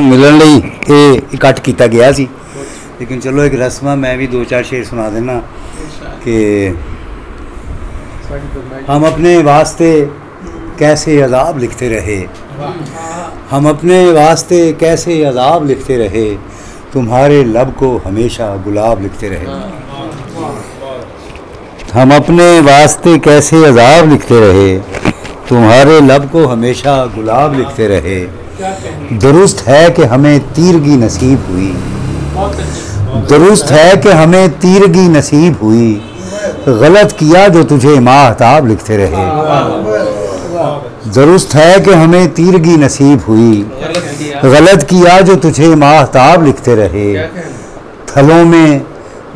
मिलन लई इकट्ठ किया गया सी। लेकिन चलो एक रस्म मैं भी 2-4 शेर सुना देना कि हम अपने वास्ते कैसे अजाब लिखते रहे, हम अपने वास्ते कैसे अजाब लिखते रहे, तुम्हारे लब को हमेशा गुलाब लिखते रहे। हम अपने वास्ते कैसे अजाब लिखते रहे, तुम्हारे लब को हमेशा गुलाब लिखते रहे। दुरुस्त है कि हमें तीरगी नसीब हुई, दुरुस्त है कि हमें तीरगी नसीब हुई, गलत किया जो तुझे माहताब लिखते रहे। दुरुस्त है कि हमें तीरगी नसीब हुई, गलत किया जो तुझे माहताब लिखते रहे। थलों में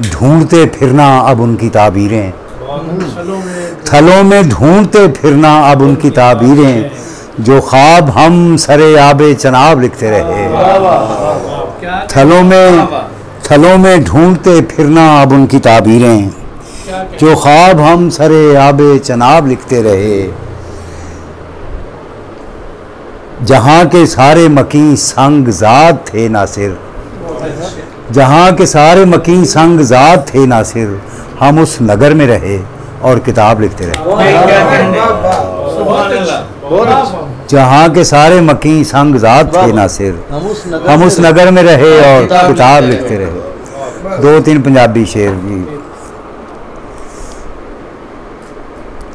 ढूंढते फिरना अब उनकी ताबीरें, थलों में ढूंढते फिरना अब उनकी ताबीरें, जो ख्वाब हम सरे आबे चनाब लिखते रहे। थलों में ढूंढते फिरना अब उनकी ताबीरें, जो ख्वाब हम सरे आबे चनाब लिखते रहे। जहाँ के सारे मकी संग ज़ात थे नासिर, जहाँ के सारे मकी संग ज़ात थे नासिर, हम उस नगर में रहे और किताब लिखते रहे। जहाँ के सारे मकी संग ज़ात थे नासिर, हम उस नगर में रहे और किताब लिखते रहे। 2-3 पंजाबी शेर भी।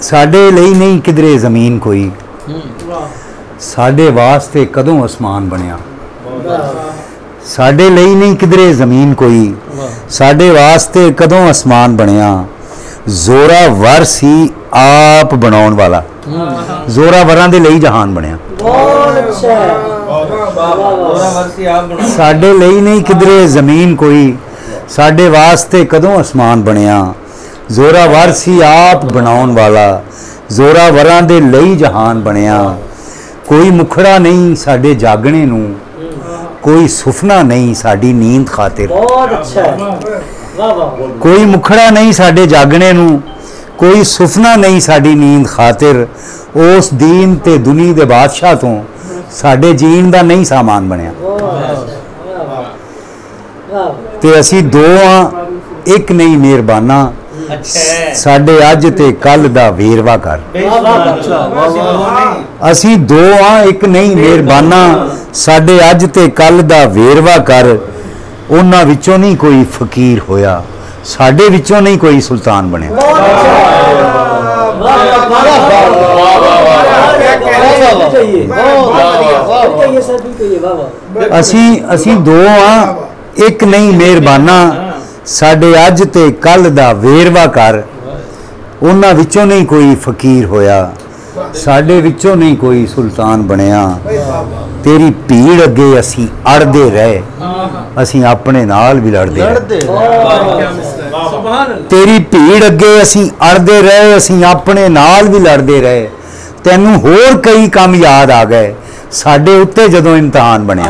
साडे लई नहीं किधरे ज़मीन कोई, साडे वास्ते कदों आसमान बनया। साडे लई नहीं किधरे ज़मीन कोई, साडे वास्ते कदों आसमान बनया। जोरावर सी आप बनाउण वाला, जोरावरां दे लई जहान बनया। साडे लई नहीं किधरे ज़मीन कोई, साडे वास्ते कदों आसमान बनया। जोरावर सी आप बनाउण वाला, जोरावरां दे लई जहान बनया। कोई मुखड़ा नहीं साडे जागने नूं, कोई सुफना नहीं साडी नींद खातिर। कोई मुखड़ा नहीं साडे जागने नूं, कोई सुफना नहीं साडी नींद खातिर। उस दीन ते दुनी दे बादशाह तो साडे जीण दा नहीं सामान बनया। ते असी दो हाँ एक नहीं मेहरबाना, साडे अज ते कल दा वेरवा कर। असी दो हाँ एक नहीं मेहरबाना, साडे अज ते कल दा वेरवा कर। उन्हां विचों नहीं कोई फकीर होया, साडे विचों नहीं कोई सुल्तान बने। असी दो हाँ एक नहीं मेहरबाना, साडे अज ते कल दा वेरवा कर। उन्हां विचों नहीं कोई फकीर होया, साडे विचों नहीं कोई सुल्तान बनया। तेरी भीड़ अगे असी अड़दे रहे, असी अपने नाल भी लड़दे रहे। तेरी भीड़ अगे असी अड़दे रहे, असी अपने नाल भी लड़दे रहे। तैनू होर कई काम याद आ गए, साडे उत्ते जदों इम्तिहान बनया।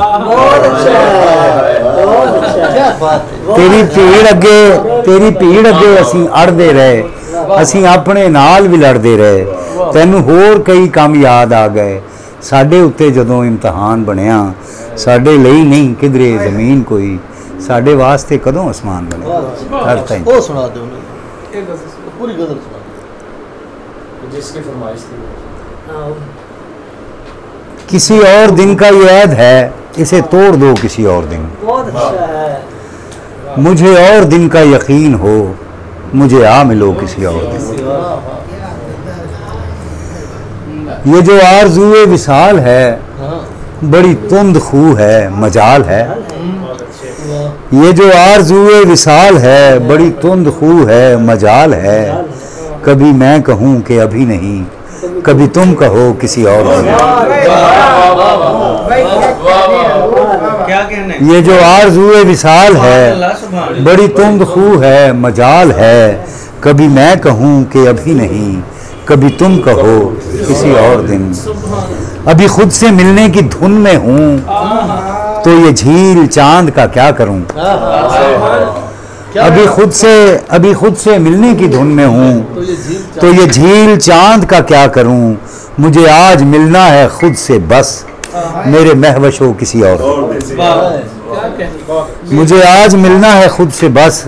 तेरी भीड़ अगे असी अड़दे रहे, असी अपने नाल भी लड़दे रहे। तैनू होर कई काम याद आ गए, साडे उत्ते जदों इम्तिहान बनया। साडे लई नहीं किधरे ज़मीन कोई, साडे वास्ते कदों आसमान बनया। हर टाइम वो सुना दो पूरी गजल सुना दो जिसकी फरमाइश थी। किसी और दिन का ये ऐद है, इसे तोड़ दो किसी और दिन। मुझे और दिन का यकीन हो, मुझे आ मिलो किसी और दिन। ये जो आरज़ूए विसाल है, बड़ी तुंद खू है, मजाल है। ये जो आरज़ूए विसाल है, बड़ी तुंद खू है, मजाल है। कभी मैं कहूँ कि अभी नहीं, कभी तुम कहो किसी और दिन। ये जो आरज़ूए विसाल है, बड़ी तुंद खू है, मजाल है। कभी मैं कहूँ कि अभी नहीं, कभी तुम कहो किसी और दिन। अभी खुद से मिलने की धुन में हूँ, तो ये झील चांद का क्या करूँ। अभी खुद से मिलने की धुन में हूँ, तो ये झील चांद का क्या करूँ। मुझे आज मिलना है खुद से बस, मेरे महवश हो किसी और दिन। क्या कहना। मुझे आज मिलना है खुद से बस,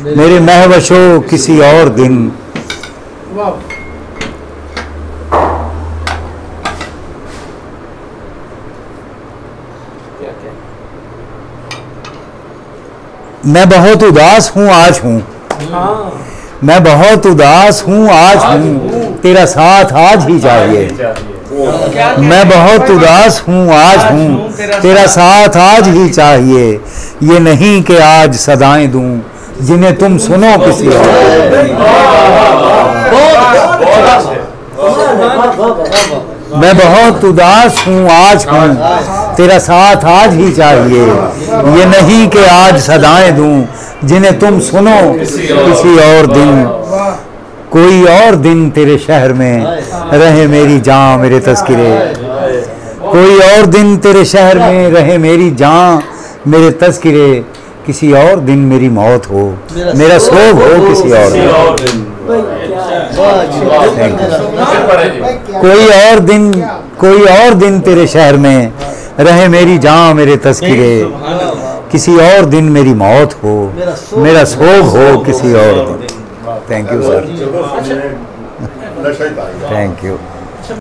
मेरे महवश हो किसी और दिन। वाह। मैं बहुत उदास हूँ आज हूँ, मैं बहुत उदास हूँ आज हूँ, तेरा साथ आज ही चाहिए। मैं बहुत उदास हूँ आज हूँ, तेरा साथ आज ही चाहिए। ये नहीं कि आज सदाएं दूं जिन्हें तुम सुनो किसी और। मैं बहुत उदास हूँ आज हूँ, तेरा साथ आज ही चाहिए। ये नहीं कि आज सदाएं दूं जिन्हें तुम सुनो किसी और दिन। कोई और दिन तेरे शहर में रहे मेरी जान मेरे तस्किरे। कोई और दिन तेरे शहर में रहे मेरी जान मेरे तस्किरे। किसी और दिन मेरी मौत हो, मेरा सोग हो किसी और दिन। कोई और दिन तेरे शहर में रहे मेरी जान मेरे तस्किरे। किसी और दिन मेरी मौत हो, मेरा सोग हो किसी और दिन। Thank you sir, thank you.